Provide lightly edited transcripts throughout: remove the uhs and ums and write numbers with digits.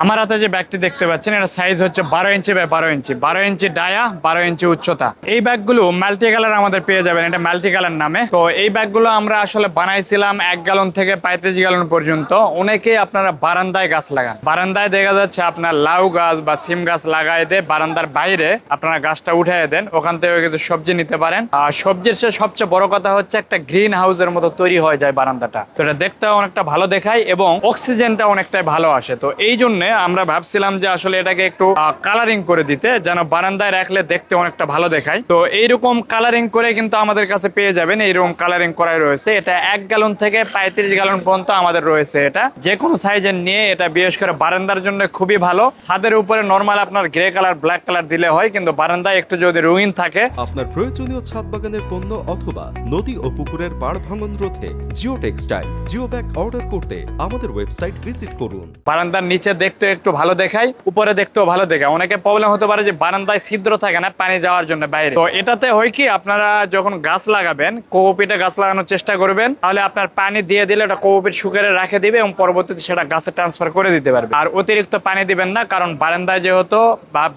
আমার হাতে যে ব্যাগটি দেখতে পাচ্ছেন এটা সাইজ হচ্ছে 12 inch by 12 inch, 12 inch dia, 12 ইঞ্চি উচ্চতা। এই ব্যাগগুলো মাল্টি কালার আমাদের পেয়ে যাবেন, এটা মাল্টি কালার নামে। তো এই ব্যাগগুলো আমরা আসলে বানাইছিলাম 1 গ্যালন থেকে 35 গ্যালন পর্যন্ত। অনেকে আপনারা বারান্দায় গাছ লাগান, বারান্দায় দেখা যাচ্ছে আপনার লাউ গাছ বা সিম গাছ লাগাই দিয়ে বারান্দার বাইরে আপনারা গাছটা উঠাই দেন, ওখান থেকে কিছু সবজি নিতে পারেন। আর সবজির সবচেয়ে বড় কথা হচ্ছে একটা গ্রিন হাউসের মতো তৈরি হয়ে যায় বারান্দাটা, তো এটা দেখতে অনেকটা ভালো দেখায় এবং অক্সিজেনটা অনেকটাই ভালো আসে। তো এই জন্য আমরা ভাবছিলাম যে আসলে এটাকে একটু কালারিং করে দিতে, যেন বারান্দায় রাখলে দেখতে অনেকটা ভালো দেখায়। তো এইরকম কালারিং করে কিন্তু আমাদের কাছে পেয়ে যাবেন, এইরকম কালারিং করাই রয়েছে। এটা 1 গ্যালন থেকে 35 গ্যালন পর্যন্ত আমাদের রয়েছে। এটা যে কোনো সাইজের নিয়ে, এটা বিশেষ করে বারান্দার জন্য খুবই ভালো। ছাদের উপরে নরমাল আপনার গ্রে কালার ব্ল্যাক কালার দিলে হয়, কিন্তু বারান্দায় একটু যদি রঙিন থাকে। আপনার প্রয়োজনীয় ছাদ বাগানের পণ্য অথবা নদী ও পুকুরের পাড় ভাঙন রোধে geo textile geo bag order করতে আমাদের ওয়েবসাইট ভিজিট করুন। বারান্দার নিচে দেখতে একটু ভালো দেখায়, উপরে দেখতেও ভালো দেখায়। অনেকে প্রবলেম হতে পারে যে বারান্দায় ছিদ্র থাকে না পানি যাওয়ার জন্য বাইরে। তো এটাতে হয় কি, আপনারা যখন গাছ লাগাবেন কোকোপিটে গাছ লাগানোর চেষ্টা করবেন, তাহলে আপনার পানি দিয়ে দিলে ওটা কোকোপিট শুকিয়ে রাখে দিবে এবং পরবর্তীতে সেটা গাছে ট্রান্সফার করে দিতে পারবে। আর অতিরিক্ত পানি দিবেন না, কারণ বারান্দায় যেহেতু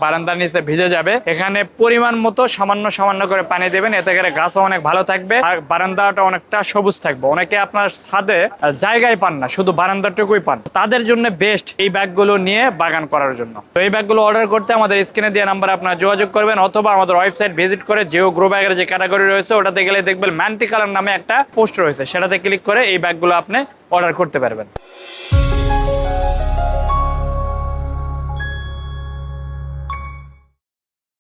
বারান্দার নিচে ভিজে যাবে, এখানে পরিমাণ মতো সামান্য সামান্য করে পানি দেবেন, এতে করে গাছও অনেক ভালো থাকবে আর বারান্দাটা অনেকটা সবুজ থাকবে। অনেকে আপনার ছাদে জায়গায় পান না, শুধু বারান্দাটুকুই পান, তাদের জন্য বেস্ট এই ব্যাগগুলো নিয়ে বাগান করার জন্য। তো এই ব্যাগগুলো অর্ডার করতে আমাদের স্ক্রিনে দেওয়া নাম্বারে আপনারা যোগাযোগ করবেন, অথবা আমাদের ওয়েবসাইট ভিজিট করে জিও গ্রো ব্যাগের যে ক্যাটাগরি রয়েছে ওটাতে গেলে দেখবেন মাল্টি কালার নামে একটা পোস্ট রয়েছে, সেটাতে ক্লিক করে এই ব্যাগগুলো আপনি অর্ডার করতে পারবেন।